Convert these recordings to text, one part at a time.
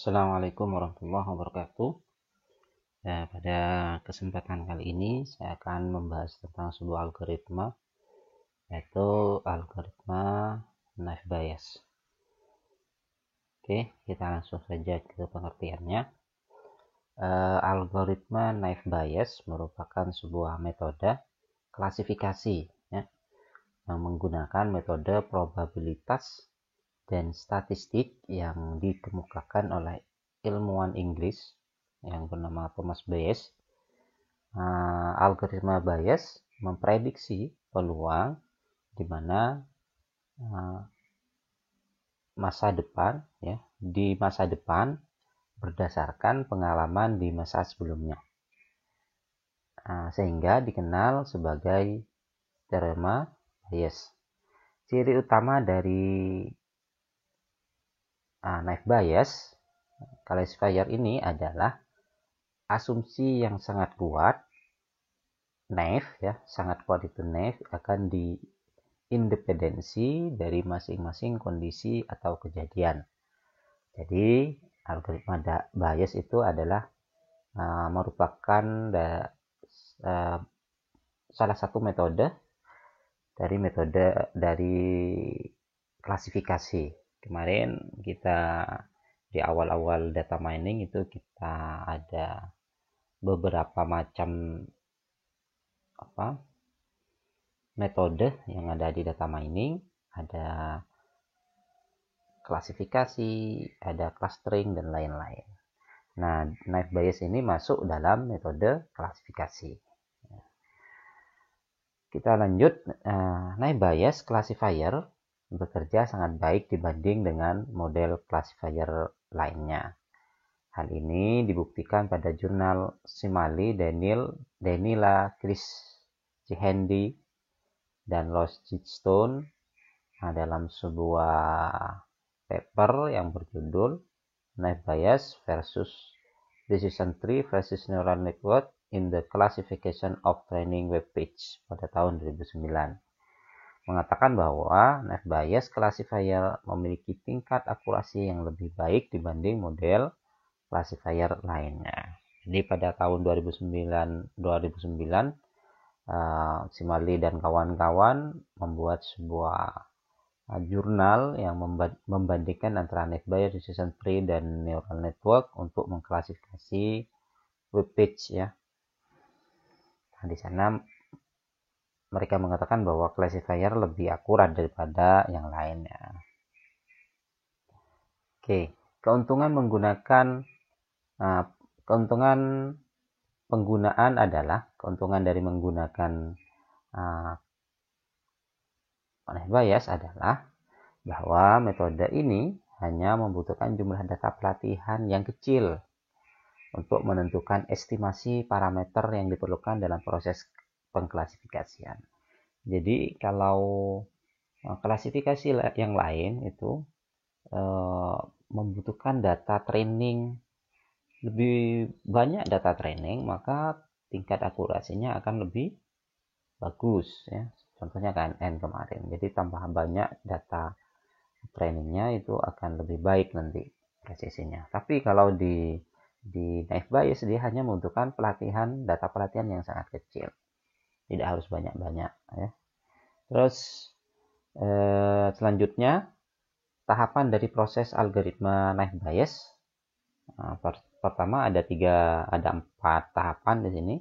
Assalamualaikum warahmatullahi wabarakatuh. Pada kesempatan kali ini saya akan membahas tentang sebuah algoritma, yaitu algoritma naive Bayes. Oke, kita langsung saja ke pengertiannya. Algoritma naive Bayes merupakan sebuah metode klasifikasi ya, yang menggunakan metode probabilitas dan statistik yang dikemukakan oleh ilmuwan Inggris yang bernama Thomas Bayes. Algoritma Bayes memprediksi peluang di mana di masa depan berdasarkan pengalaman di masa sebelumnya, sehingga dikenal sebagai teorema Bayes. Ciri utama dari naive Bayes classifier ini adalah asumsi yang sangat kuat. Naive sangat kuat itu naive akan diindependensi dari masing-masing kondisi atau kejadian. Jadi algoritma Bayes itu adalah merupakan salah satu metode dari klasifikasi. Kemarin kita di awal-awal data mining itu kita ada beberapa macam metode yang ada di data mining, ada klasifikasi, ada clustering dan lain-lain. Nah, naive Bayes ini masuk dalam metode klasifikasi. Kita lanjut. Naive Bayes classifier bekerja sangat baik dibanding dengan model classifier lainnya. Hal ini dibuktikan pada jurnal Simali, Danila, Chris Cihendi, dan Lois Stone dalam sebuah paper yang berjudul Naive Bayes versus Decision Tree versus Neural Network in the Classification of Training Web Page pada tahun 2009, mengatakan bahwa naive Bayes classifier memiliki tingkat akurasi yang lebih baik dibanding model classifier lainnya. Jadi pada tahun 2009 Simali dan kawan-kawan membuat sebuah jurnal yang membandingkan antara naive Bayes, decision tree, dan neural network untuk mengklasifikasi web page ya. Nah, di sana mereka mengatakan bahwa classifier lebih akurat daripada yang lainnya. Oke, keuntungan dari menggunakan naive Bayes adalah bahwa metode ini hanya membutuhkan jumlah data pelatihan yang kecil untuk menentukan estimasi parameter yang diperlukan dalam proses pengklasifikasian. Jadi kalau klasifikasi yang lain itu membutuhkan data training, lebih banyak data training, maka tingkat akurasinya akan lebih bagus ya. Contohnya KNN kemarin. Jadi tambah banyak data trainingnya itu akan lebih baik nanti presisinya. Tapi kalau di naive Bayes dia hanya membutuhkan data pelatihan yang sangat kecil. Tidak harus banyak-banyak ya. Terus selanjutnya tahapan dari proses algoritma naive Bayes. Pertama ada 4 tahapan di sini.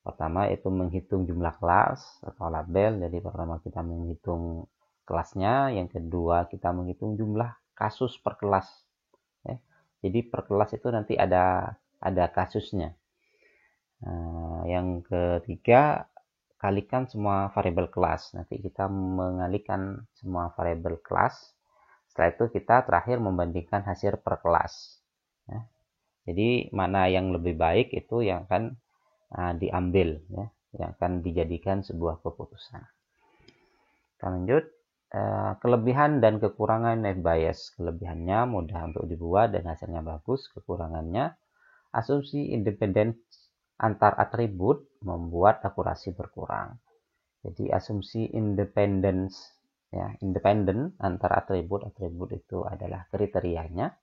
Pertama itu menghitung jumlah kelas atau label. Jadi pertama kita menghitung kelasnya, yang kedua kita menghitung jumlah kasus per kelas ya. Jadi per kelas itu nanti ada kasusnya. Yang ketiga, kalikan semua variabel kelas. Nanti kita mengalikan semua variabel kelas. Setelah itu kita terakhir membandingkan hasil per kelas ya. Jadi mana yang lebih baik itu yang akan diambil ya, yang akan dijadikan sebuah keputusan. Kita lanjut. Kelebihan dan kekurangan naive Bayes. Kelebihannya mudah untuk dibuat dan hasilnya bagus. Kekurangannya asumsi independen antar atribut membuat akurasi berkurang. Jadi asumsi independen antar atribut itu adalah kriterianya.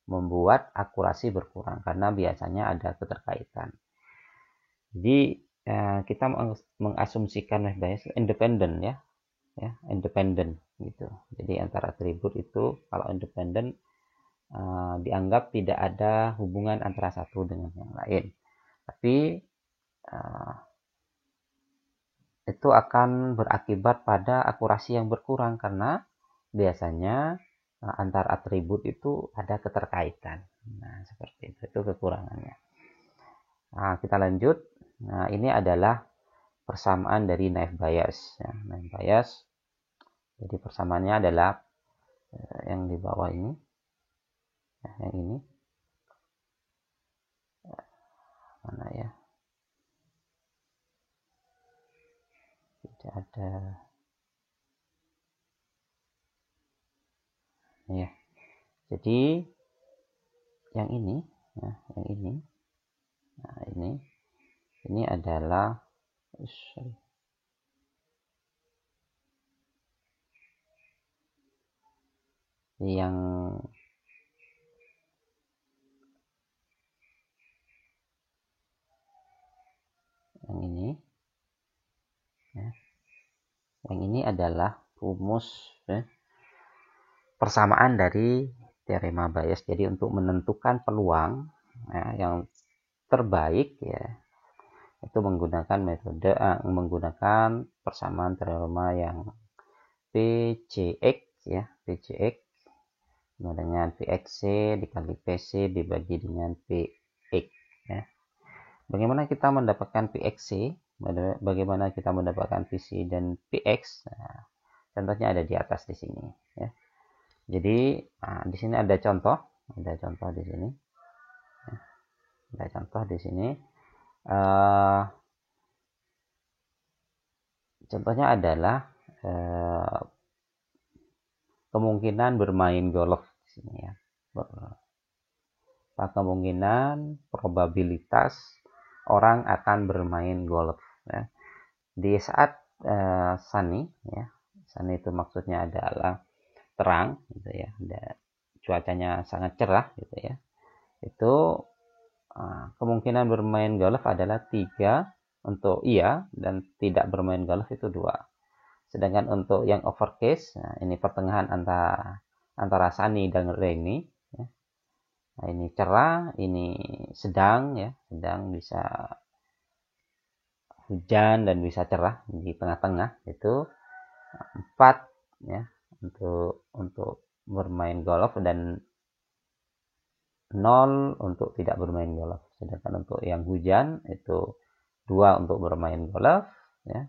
membuat akurasi berkurang karena biasanya ada keterkaitan. Jadi kita mengasumsikan wave bias independen ya, independen gitu. Jadi antara atribut itu kalau independen dianggap tidak ada hubungan antara satu dengan yang lain. Tapi itu akan berakibat pada akurasi yang berkurang karena biasanya antar atribut itu ada keterkaitan. Nah, seperti itu kekurangannya. Nah, kita lanjut. Nah, ini adalah persamaan dari naive bias. Ya, naive bias. Jadi persamaannya adalah yang di bawah ini. Ya, yang ini. Mana ya? Tidak ada. Ya. Jadi yang ini, ya, yang ini. Nah, ini adalah yang ini ya. Yang ini adalah rumus ya, persamaan dari teorema bias. Jadi untuk menentukan peluang ya, yang terbaik ya itu menggunakan metode menggunakan persamaan teorema yang PCX ya, PCX dengan PXC dikali PC dibagi dengan PX ya. Bagaimana kita mendapatkan PXC? Bagaimana kita mendapatkan PC dan PX? Nah, contohnya ada di atas di sini ya. Jadi di sini ada contoh di sini. Ada contoh di sini. Contohnya adalah kemungkinan bermain golf di sini ya. Kemungkinan probabilitas orang akan bermain golf ya. Di saat sunny ya. Sunny itu maksudnya adalah terang gitu ya. Cuacanya sangat cerah gitu ya. Itu kemungkinan bermain golf adalah 3 untuk iya dan tidak bermain golf itu 2. Sedangkan untuk yang overcast, nah ini pertengahan antara sunny dan rainy ya. Nah, ini cerah, ini sedang ya, sedang bisa hujan dan bisa cerah di tengah-tengah itu 4 ya untuk bermain golf dan 0 untuk tidak bermain golf. Sedangkan untuk yang hujan itu 2 untuk bermain golf ya.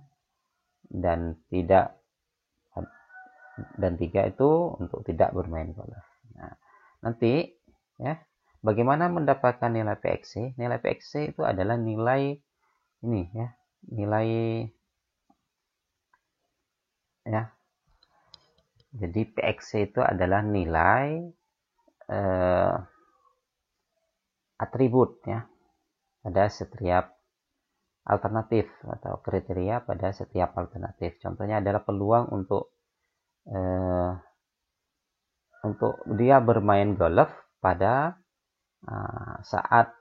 Dan 3 itu untuk tidak bermain golf. Nah, nanti ya, bagaimana mendapatkan nilai PXC? Nilai PXC itu adalah nilai ini ya, nilai ya. Jadi PXC itu adalah nilai atribut ya pada setiap alternatif atau kriteria pada setiap alternatif. Contohnya adalah peluang untuk dia bermain golf pada saat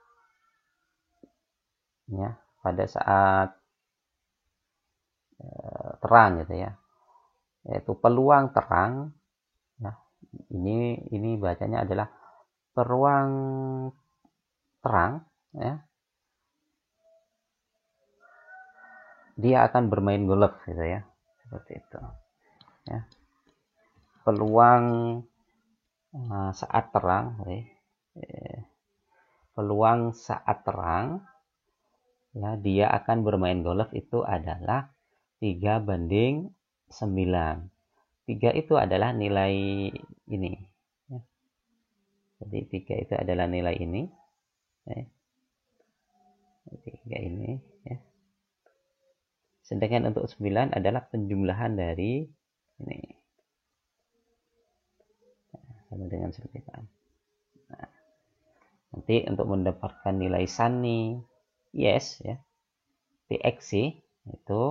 ya, pada saat terang gitu ya. Yaitu peluang terang ya. Ini bacanya adalah peluang terang ya. Dia akan bermain golf gitu ya. Seperti itu. Ya. Peluang saat terang peluang saat terang ya dia akan bermain golf itu adalah 3/9. 3 itu adalah nilai ini ya. Jadi 3 itu adalah nilai ini ya. 3 ini ya. Sedangkan untuk 9 adalah penjumlahan dari ini sama dengan 9. Nah, nanti untuk mendapatkan nilai sunny yes ya, PXC itu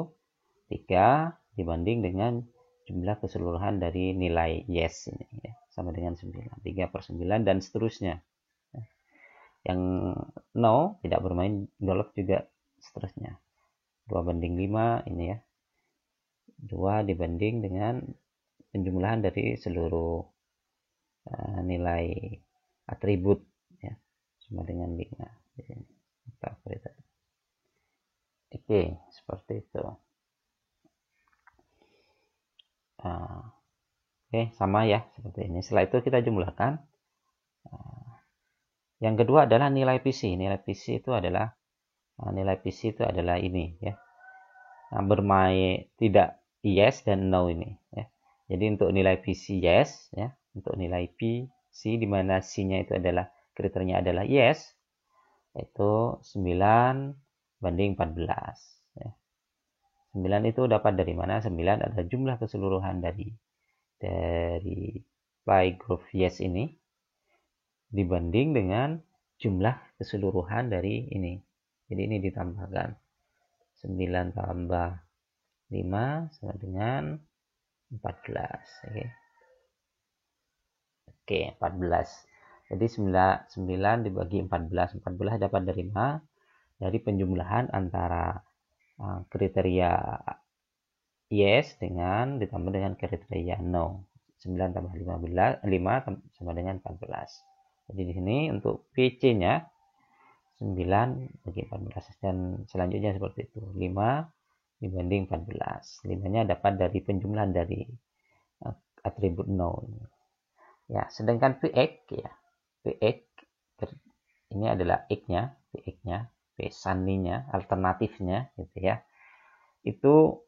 3 dibanding dengan jumlah keseluruhan dari nilai yes ini ya, sama dengan 9. 3/9 dan seterusnya. Yang 0 tidak bermain golf juga seterusnya. 2/5 ini ya. 2 dibanding dengan penjumlahan dari seluruh nilai atribut ya, sama dengan 5 di sini. Oke, seperti itu. Oke, sama ya seperti ini. Setelah itu kita jumlahkan. Yang kedua adalah nilai PC. Nilai PC itu adalah ini ya. Nah, bermain tidak yes dan no ini ya. Jadi untuk nilai PC yes ya, untuk nilai PC di mana C-nya itu adalah kriterianya adalah yes, itu 9/14 ya. 9 itu dapat dari mana? 9 adalah jumlah keseluruhan dari playgroup yes ini dibanding dengan jumlah keseluruhan dari ini. Jadi ini ditambahkan 9 tambah 5 sama dengan 14. Oke, 14. Jadi 9 dibagi 14. 14 dapat dari mana? Dari penjumlahan antara kriteria yes dengan ditambah dengan kriteria no. 9 tambah 5 sama dengan 14. Jadi di sini untuk PC-nya 9 bagi 14 dan selanjutnya seperti itu. 5 dibanding 14. 5-nya dapat dari penjumlahan dari atribut no. Ya, sedangkan PX ya. PX ini adalah X-nya, PX-nya, P-saninya, alternatifnya gitu ya. Itu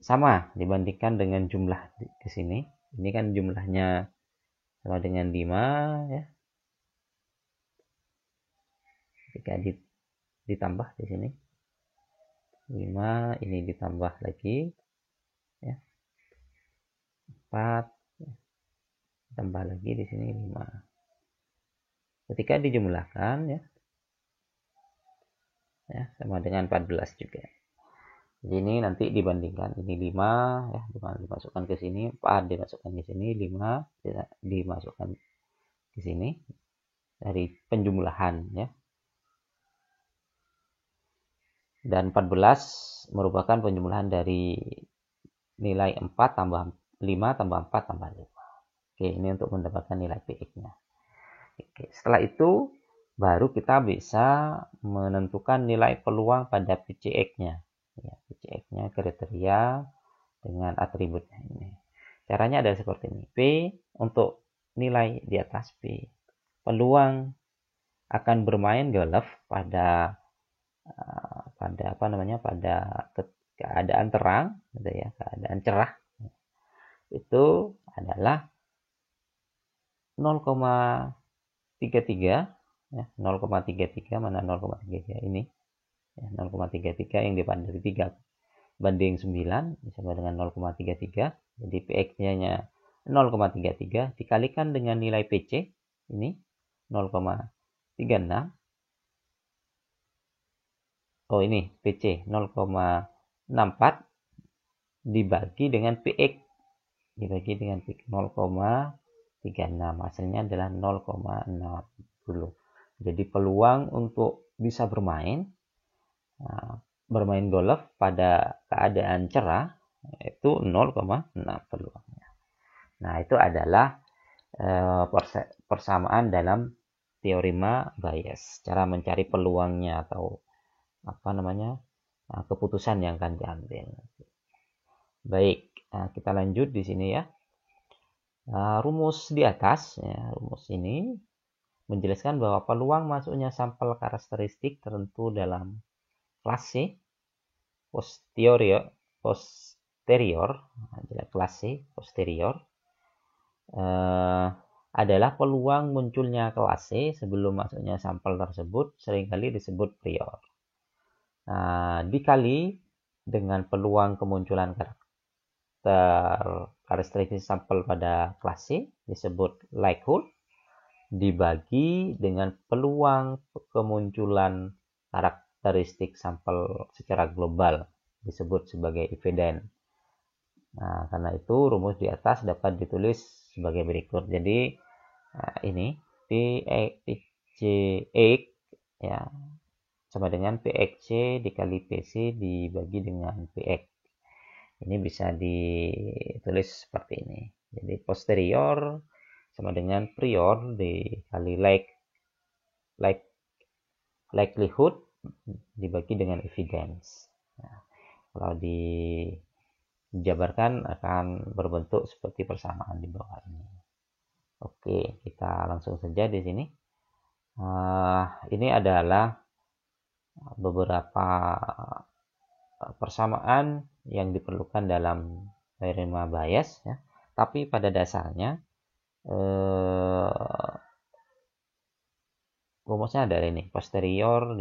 sama dibandingkan dengan jumlah di sini. Ini kan jumlahnya sama dengan 5 ya. Jika ditambah di sini 5, ini ditambah lagi ya. 4 ya. Tambah lagi di sini 5. Ketika dijumlahkan ya sama dengan 14 juga. Jadi ini nanti dibandingkan ini 5 ya, dimasukkan ke sini, 4 dimasukkan ke sini, 5 dimasukkan ke sini dari penjumlahan ya. Dan 14 merupakan penjumlahan dari nilai 4 tambah 5 tambah 4 tambah 5. Oke, ini untuk mendapatkan nilai PX-nya. Oke, setelah itu baru kita bisa menentukan nilai peluang pada PCX-nya. Ya, PCX-nya kriteria dengan atributnya ini. Caranya adalah seperti ini. P untuk nilai di atas P. Peluang akan bermain golf pada keadaan terang gitu ya, keadaan cerah itu adalah 0,33 ya, 0,33 mana 0,33 ini ya, 0,33 yang dapat dari 3 banding 9 sama dengan 0,33. Jadi PX-nya 0,33 dikalikan dengan nilai PC ini 0,36. Oh ini PC 0,64 dibagi dengan PX 0,36, hasilnya adalah 0,60. Jadi peluang untuk bisa bermain golf pada keadaan cerah itu 0,6 peluangnya. Nah, itu adalah persamaan dalam teorema Bayes, cara mencari peluangnya atau keputusan yang akan diambil. Baik, kita lanjut di sini ya. Rumus di atas ya, rumus ini menjelaskan bahwa peluang masuknya sampel karakteristik tertentu dalam kelas C posterior kelas C posterior adalah peluang munculnya kelas C sebelum masuknya sampel tersebut seringkali disebut prior. Dikali dengan peluang kemunculan karakteristik sampel pada kelas C disebut likelihood dibagi dengan peluang kemunculan karakteristik sampel secara global disebut sebagai evidence. Nah, karena itu rumus di atas dapat ditulis sebagai berikut. Jadi ini PX ya sama dengan PXC dikali PC dibagi dengan PX. Ini bisa ditulis seperti ini. Jadi posterior sama dengan prior dikali likelihood dibagi dengan evidence. Nah, kalau dijabarkan akan berbentuk seperti persamaan di bawah ini. Oke, kita langsung saja di sini. Ini adalah beberapa persamaan yang diperlukan dalam teorema Bayes, ya. Tapi pada dasarnya rumusnya ada ini, posterior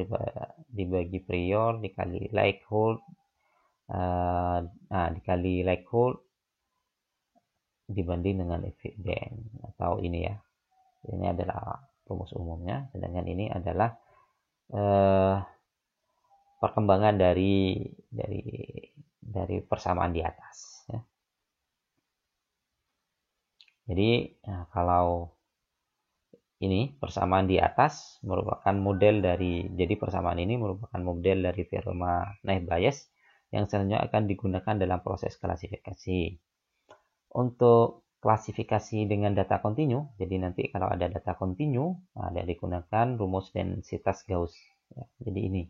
dibagi prior dikali likelihood, dikali likelihood dibanding dengan evidence, atau ini ya, ini adalah rumus umumnya, sedangkan ini adalah perkembangan dari persamaan di atas, ya. Jadi kalau ini persamaan di atas merupakan model dari, jadi persamaan ini merupakan model dari teorema Nash-Bayes yang selanjutnya akan digunakan dalam proses klasifikasi. Untuk klasifikasi dengan data kontinu, jadi nanti kalau ada data kontinu, ada digunakan rumus densitas Gauss. Ya, jadi ini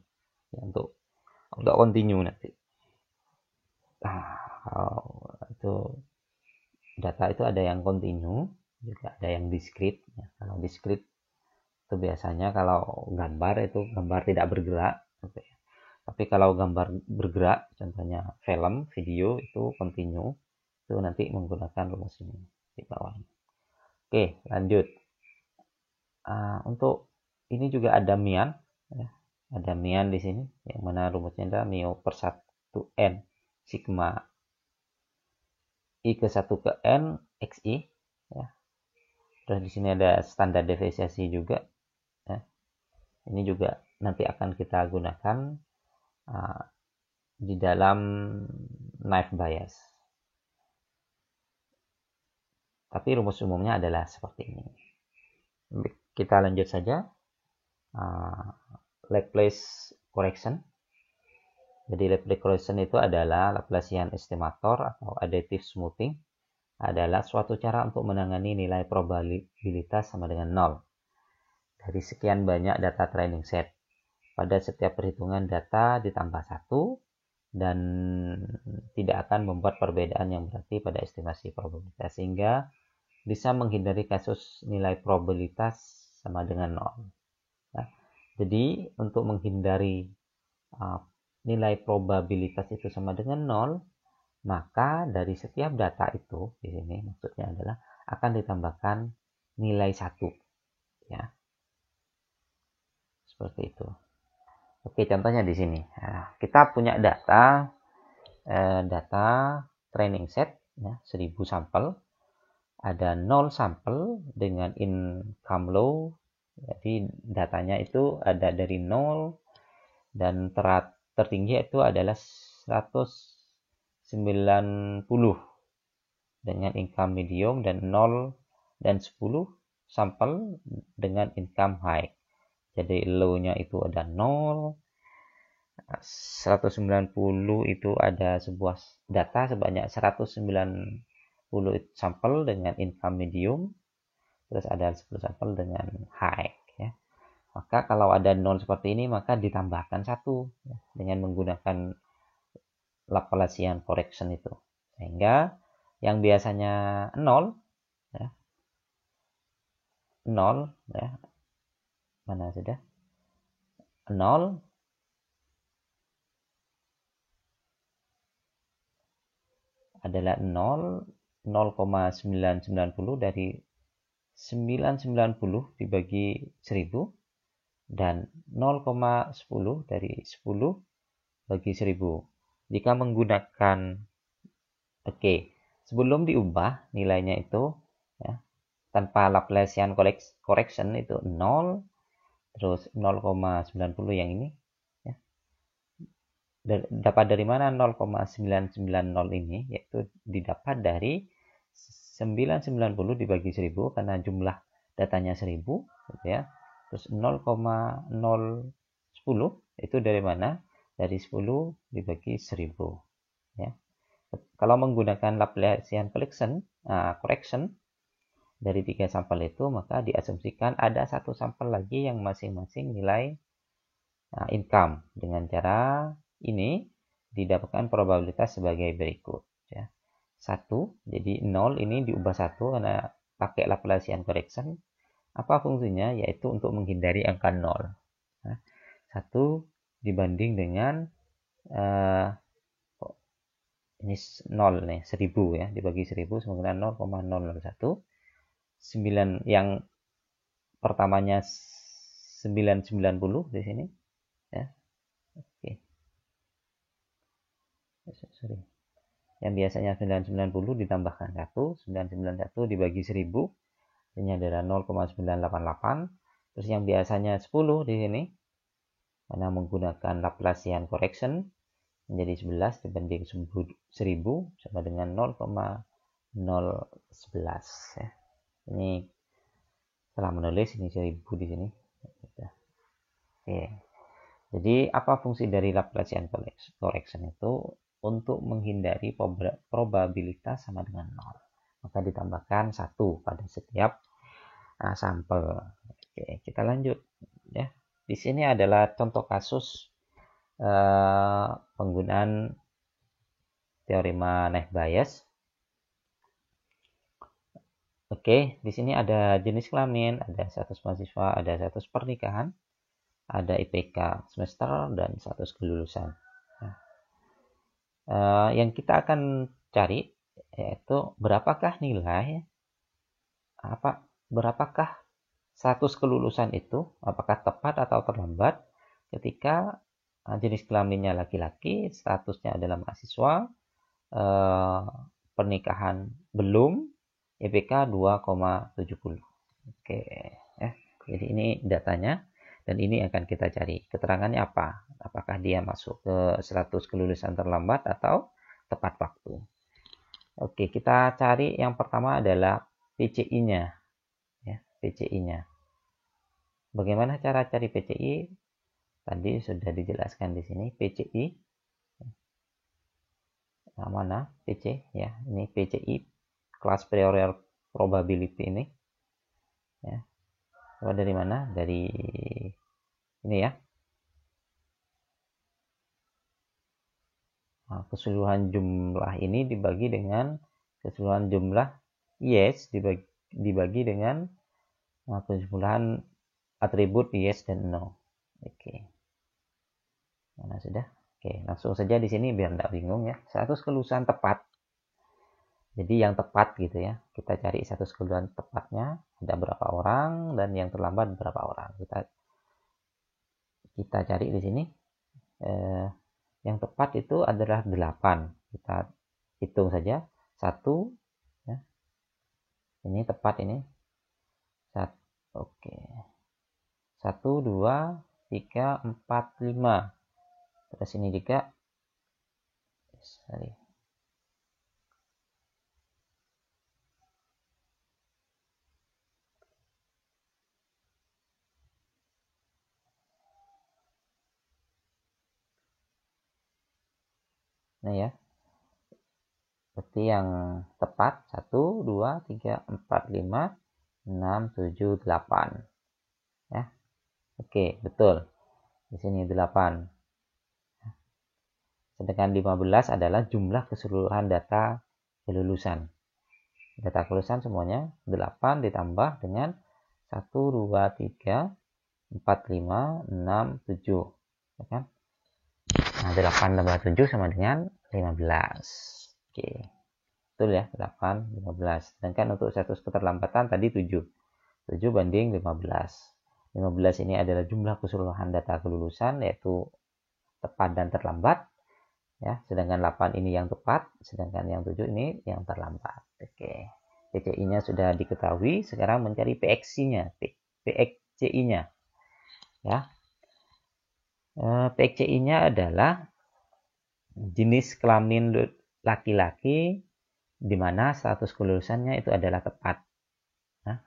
ya, untuk kontinu nanti. Itu data itu ada yang kontinu, juga ada yang diskrit. Ya, kalau diskrit itu biasanya kalau gambar itu gambar tidak bergerak. Tapi kalau gambar bergerak, contohnya film, video itu kontinu, itu nanti menggunakan rumus ini di bawahnya. Oke, lanjut. Untuk ini juga ada mian, ya. Ada mian di sini, yang mana rumusnya adalah mu per 1n sigma I ke 1 ke N XI, ya. Terus di sini ada standar deviasi juga, ya. Ini juga nanti akan kita gunakan di dalam Nash-Bayes. Tapi rumus umumnya adalah seperti ini. Kita lanjut saja. Laplace correction. Jadi Laplace correction itu adalah Laplacian estimator atau additive smoothing, adalah suatu cara untuk menangani nilai probabilitas sama dengan 0 dari sekian banyak data training set. Pada setiap perhitungan data ditambah 1 dan tidak akan membuat perbedaan yang berarti pada estimasi probabilitas, sehingga bisa menghindari kasus nilai probabilitas sama dengan 0. Nah, jadi untuk menghindari nilai probabilitas itu sama dengan 0, maka dari setiap data itu, di sini maksudnya adalah akan ditambahkan nilai 1, ya. Seperti itu. Oke, contohnya di sini. Nah, kita punya data training set, ya, 1000 sampel. Ada 0 sampel dengan income low. Jadi datanya itu ada dari 0 dan tertinggi itu adalah 190 dengan income medium, dan 0 dan 10 sampel dengan income high. Jadi low-nya itu ada 0, 190 itu ada sebuah data sebanyak 190 sampel dengan income medium, terus ada 10 sampel dengan high, ya. Maka kalau ada 0 seperti ini, maka ditambahkan 1, ya, dengan menggunakan Laplacian correction itu. Sehingga yang biasanya 0, ya, 0, ya, mana sudah 0 adalah 0,990 dari 990 dibagi 1000, dan 0,10 dari 10 bagi 1000. Jika menggunakan sebelum diubah nilainya itu, ya, tanpa Laplacian correction itu 0, terus 0,90 yang ini, ya. dapat dari mana 0,990 ini? Yaitu didapat dari 990 dibagi 1000 karena jumlah datanya 1000 gitu ya. Terus 0,010 itu dari mana? Dari 10 dibagi 1000 ya. Kalau menggunakan Laplacian correction dari 3 sampel itu, maka diasumsikan ada satu sampel lagi yang masing-masing nilai income. Dengan cara ini didapatkan probabilitas sebagai berikut ya. 1, jadi 0 ini diubah 1 karena pakai Laplacian correction. Apa fungsinya? Yaitu untuk menghindari angka 0. 1 dibanding dengan ini 0 nih, 1000 ya, dibagi 1000 sama dengan 0,001. 9 yang pertamanya 990 di sini ya. Oke. Sorry. Yang biasanya 990 ditambahkan 1, 991 dibagi 1000 ini adalah 0,988. Terus yang biasanya 10 di sini karena menggunakan Laplacian correction menjadi 11 dibanding 1000 sama dengan 0,011 ya. Ini setelah menulis ini 1000 di sini. Oke. Jadi apa fungsi dari Laplacian correction itu? Untuk menghindari probabilitas sama dengan 0. Maka ditambahkan 1 pada setiap sampel. Oke, kita lanjut ya. Di sini adalah contoh kasus penggunaan teorema Nash Bayes. Oke, di sini ada jenis kelamin, ada status mahasiswa, ada status pernikahan, ada IPK semester dan status kelulusan. Yang kita akan cari yaitu berapakah nilai berapakah status kelulusan itu, apakah tepat atau terlambat ketika jenis kelaminnya laki-laki, statusnya adalah mahasiswa, pernikahan belum, IPK 2,70. Oke ya. Jadi ini datanya dan ini akan kita cari. Keterangannya apa? Apakah dia masuk ke status kelulusan terlambat atau tepat waktu? Oke, kita cari yang pertama adalah PCI-nya. Ya, PCI-nya. Bagaimana cara cari PCI? Tadi sudah dijelaskan di sini. PCI. Nah, mana PC? Ya, ini PCI. Class Prior Probability ini. Ya. Dari mana? Dari ini ya. Nah, keseluruhan jumlah ini dibagi dengan keseluruhan jumlah yes dibagi dengan keseluruhan atribut yes dan no. Oke. Mana sudah? Oke, langsung saja di sini biar tidak bingung ya. Status kelulusan tepat. Jadi yang tepat gitu ya. Kita cari status kelulusan tepatnya ada berapa orang dan yang terlambat berapa orang. Kita cari di sini. Yang tepat itu adalah 8. Kita hitung saja. 1 ya. Ini tepat ini. 1. Oke. 1 2 3 4 5. Terus ini juga sorry. Nah ya. Berarti yang tepat 1 2 3 4 5 6 7 8. Ya. Oke, betul. Di sini 8. Sedangkan 15 adalah jumlah keseluruhan data kelulusan. Data kelulusan semuanya 8 ditambah dengan 1 2 3 4 5 6 7. Ya kan? Nah, 8 tambah 7 sama dengan 15. Oke. Betul ya, 8, 15. Sedangkan untuk status keterlambatan tadi 7. 7 banding 15. 15 ini adalah jumlah keseluruhan data kelulusan, yaitu tepat dan terlambat. Ya, sedangkan 8 ini yang tepat, sedangkan yang 7 ini yang terlambat. Oke. PCI-nya sudah diketahui, sekarang mencari PXI-nya. PXCI-nya. Ya. PXCI-nya adalah jenis kelamin laki-laki di mana status kelulusannya itu adalah tepat. Nah,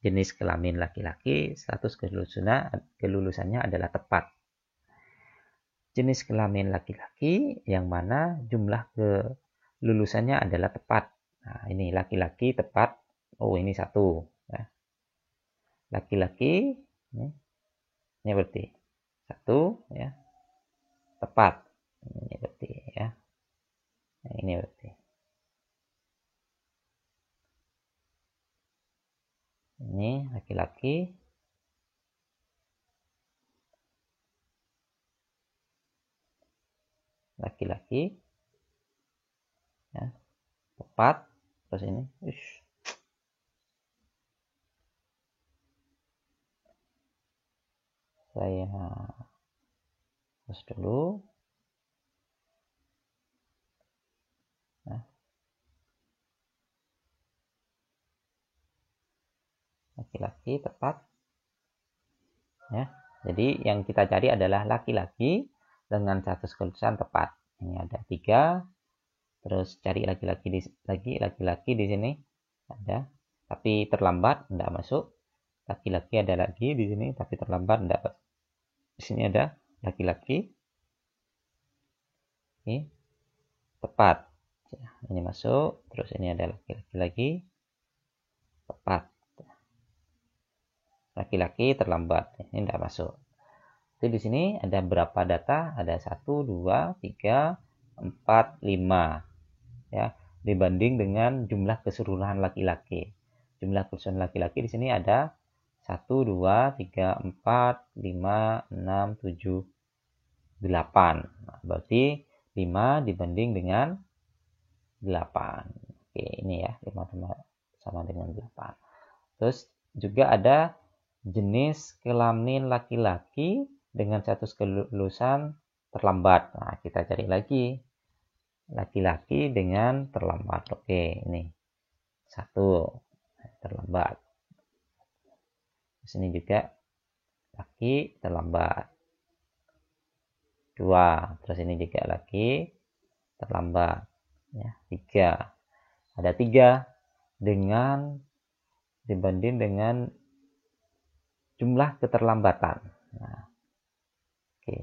jenis kelamin laki-laki status kelulusannya adalah tepat. Jenis kelamin laki-laki yang mana jumlah kelulusannya adalah tepat. Nah, ini laki-laki tepat. Oh, ini satu. Ya. Laki-laki, ini berarti satu, ya, tepat. Ini berarti ya. Nah, ini berarti. Ini laki-laki. Laki-laki. Ya, tepat. Terus ini. Saya terus dulu. Nah, laki-laki tepat. Ya, jadi yang kita cari adalah laki-laki dengan status kelulusan tepat. Ini ada 3. Terus cari laki-laki di sini ada, tapi terlambat tidak masuk. Laki-laki ada lagi di sini, tapi terlambat tidak masuk. Di sini ada laki-laki. Ini tepat. Ini masuk. Terus ini ada laki-laki lagi. Tepat. Laki-laki terlambat. Ini tidak masuk. Jadi di sini ada berapa data? Ada 1, 2, 3, 4, 5. Ya, dibanding dengan jumlah keseluruhan laki-laki. Jumlah keseluruhan laki-laki di sini ada 1, 2, 3, 4, 5, 6, 7, 8. Nah, berarti 5 dibanding dengan 8. Oke, ini ya, 5 sama dengan 8. Terus juga ada jenis kelamin laki-laki dengan status kelulusan terlambat. Nah, kita cari lagi. Laki-laki dengan terlambat. Oke, ini 1 terlambat. Di sini juga laki terlambat. 2. Terus ini juga laki terlambat. Ya, 3. Ada 3 dengan dibanding dengan jumlah keterlambatan. Nah, oke.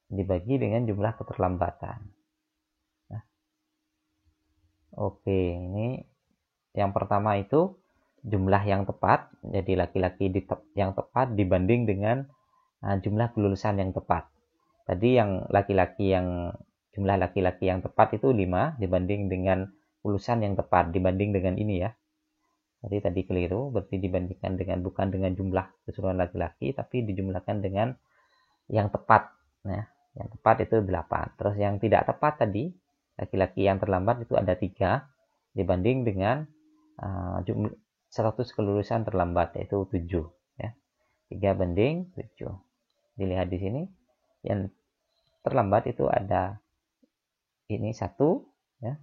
Dibagi dengan jumlah keterlambatan. Nah, oke, ini yang pertama itu jumlah yang tepat, jadi laki-laki yang tepat dibanding dengan jumlah kelulusan yang tepat. Tadi yang jumlah laki-laki yang tepat itu 5 dibanding dengan lulusan yang tepat, dibanding dengan ini ya. Jadi tadi keliru, berarti dibandingkan dengan bukan dengan jumlah keseluruhan laki-laki, tapi dijumlahkan dengan yang tepat. Nah, yang tepat itu 8. Terus yang tidak tepat tadi, laki-laki yang terlambat itu ada 3, dibanding dengan jumlah 100 kelulusan terlambat, yaitu 7. Ya. 3 banding 7. Dilihat di sini, yang terlambat itu ada ini 1, ya.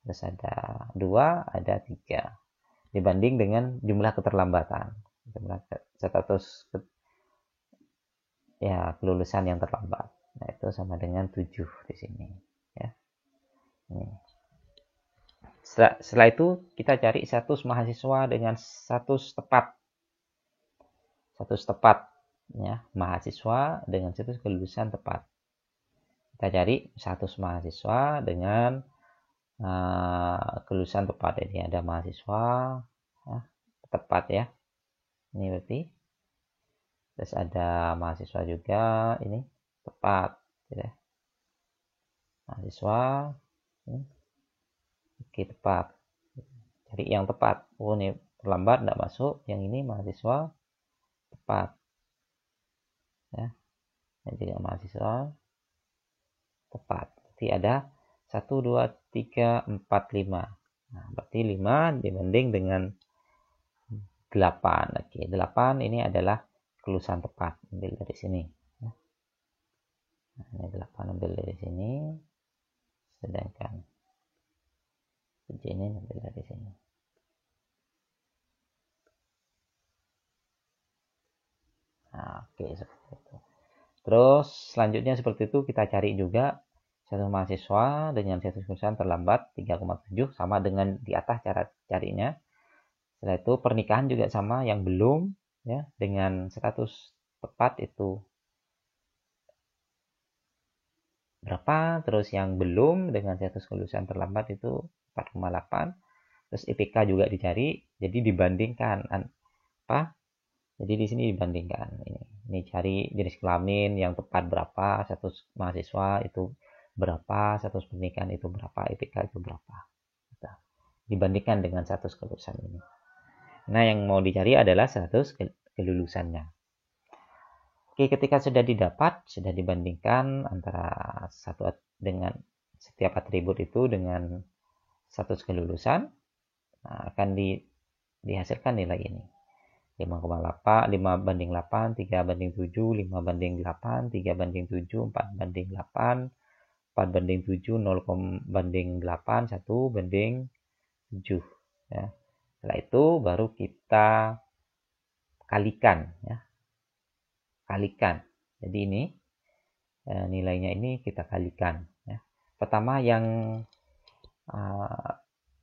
Terus ada 2, ada 3. Dibanding dengan jumlah keterlambatan. Jumlah status kelulusan yang terlambat. Nah, itu sama dengan 7 di sini. Ya. Ini. Setelah itu kita cari status mahasiswa dengan status tepat. Status tepat. Ya, mahasiswa dengan status kelulusan tepat. Kita cari status mahasiswa dengan kelulusan tepat. Ini ada mahasiswa tepat ya. Ini berarti. Terus ada mahasiswa juga ini tepat. Ya. Mahasiswa ini. Oke, tepat. Cari yang tepat. Oh, ini terlambat, tidak masuk. Yang ini mahasiswa tepat. Ya. Ini juga mahasiswa tepat. Berarti ada 1, 2, 3, 4, 5. Nah, berarti 5 dibanding dengan 8. Oke, 8 ini adalah kelulusan tepat. Ambil dari sini. Nah, ini 8 ambil dari sini. Sedangkan ini ambil dari sini. Nah, oke, seperti itu. Terus selanjutnya seperti itu kita cari juga status mahasiswa dengan status kelulusan terlambat 3,7 sama dengan di atas cara carinya. Setelah itu pernikahan juga sama, yang belum ya dengan status tepat itu berapa, terus yang belum dengan status kelulusan terlambat itu 4,8. Terus IPK juga dicari, jadi dibandingkan apa? Jadi di sini dibandingkan ini cari jenis kelamin yang tepat berapa, status mahasiswa itu berapa, status pernikahan itu berapa, IPK itu berapa. Nah, dibandingkan dengan status kelulusan ini. Nah, yang mau dicari adalah status kelulusannya. Oke, ketika sudah didapat, sudah dibandingkan antara satu dengan setiap atribut itu dengan status kelulusan, nah, akan dihasilkan nilai ini. 5,8, 5 banding 8, 3 banding 7, 5 banding 8, 3 banding 7, 4 banding 8, 4 banding 7, 0 banding 8, 1 banding 7. Ya. Setelah itu baru kita kalikan. Ya. Kalikan. Jadi ini nilainya ini kita kalikan. Ya. Pertama yang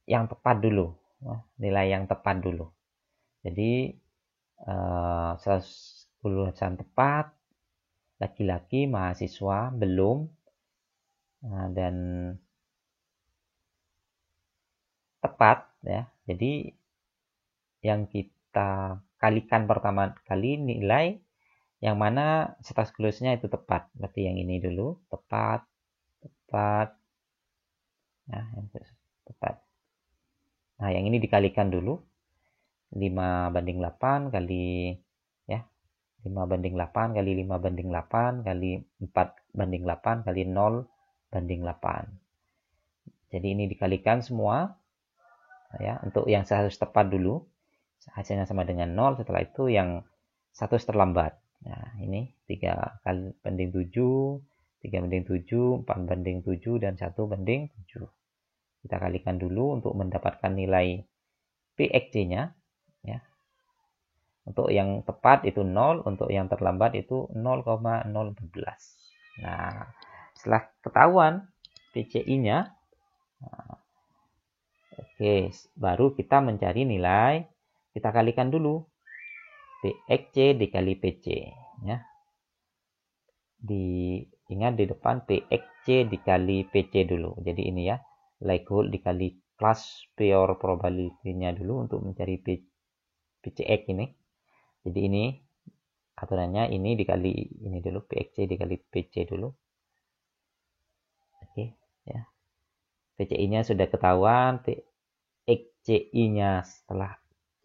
tepat dulu. Ya. Nilai yang tepat dulu. Jadi kelulusan tepat laki-laki mahasiswa belum dan tepat ya. Jadi yang kita kalikan pertama kali nilai yang mana status kelulusnya itu tepat. Berarti yang ini dulu tepat. Nah, yang tepat. Nah, yang ini dikalikan dulu 5 banding 8 kali ya 5 banding 8 kali 5 banding 8 kali 4 banding 8 kali 0 banding 8. Jadi ini dikalikan semua ya untuk yang status tepat dulu. Hasilnya sama dengan 0, setelah itu yang status terlambat. Nah, ini 3 kali banding 7, 3 banding 7, 4 banding 7 dan 1 banding 7. Kita kalikan dulu untuk mendapatkan nilai PXC-nya ya. Untuk yang tepat itu 0, untuk yang terlambat itu 0,014. Nah, setelah ketahuan PCI-nya, oke, baru kita mencari nilai, kita kalikan dulu PXC dikali PC. Ya. Ingat di depan PXC dikali PC dulu. Jadi ini ya, likelihood dikali class prior probability-nya dulu untuk mencari PCX ini. Jadi ini aturannya ini dikali ini dulu, PXC dikali PC dulu. Oke, ya. PCI-nya sudah ketahuan, PXCI-nya setelah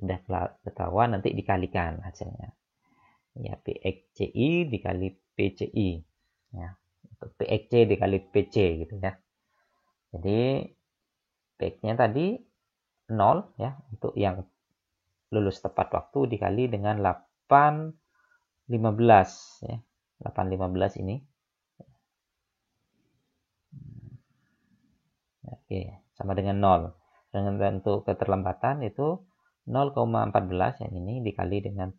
sudah ketahuan nanti dikalikan hasilnya. Ya, PXCI dikali PCI. Ya, untuk PXC dikali PC gitu ya. Jadi PX-nya tadi 0 ya untuk yang lulus tepat waktu dikali dengan 8,15 ya. 8,15 ini. Oke, sama dengan 0. Dan untuk keterlambatan itu 0,14 yang ini dikali dengan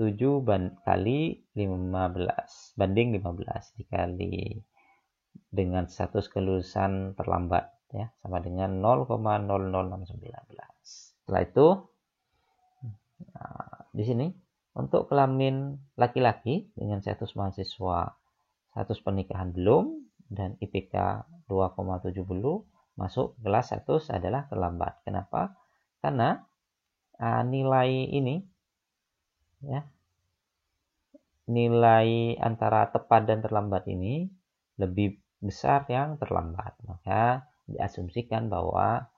7 kali 15 banding 15 dikali dengan status kelulusan terlambat ya sama dengan 0,00619. Setelah itu di sini untuk kelamin laki-laki dengan status mahasiswa, status pernikahan belum dan IPK 2,70 masuk kelas status adalah terlambat. Kenapa? Karena nilai ini ya nilai antara tepat dan terlambat ini lebih besar yang terlambat. Maka diasumsikan bahwa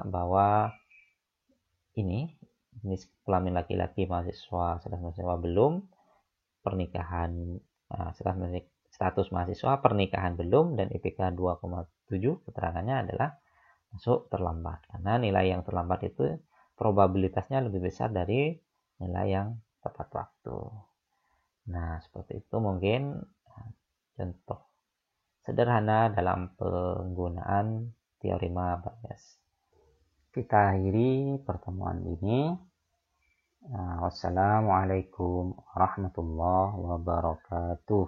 bahwa ini jenis kelamin laki-laki mahasiswa belum pernikahan status mahasiswa pernikahan belum dan IPK 2,7 keterangannya adalah masuk terlambat karena nilai yang terlambat itu probabilitasnya lebih besar dari nilai yang tepat waktu. Nah, seperti itu mungkin contoh sederhana dalam penggunaan teorema Bayes. Kita akhiri pertemuan ini. Wassalamualaikum warahmatullahi wabarakatuh.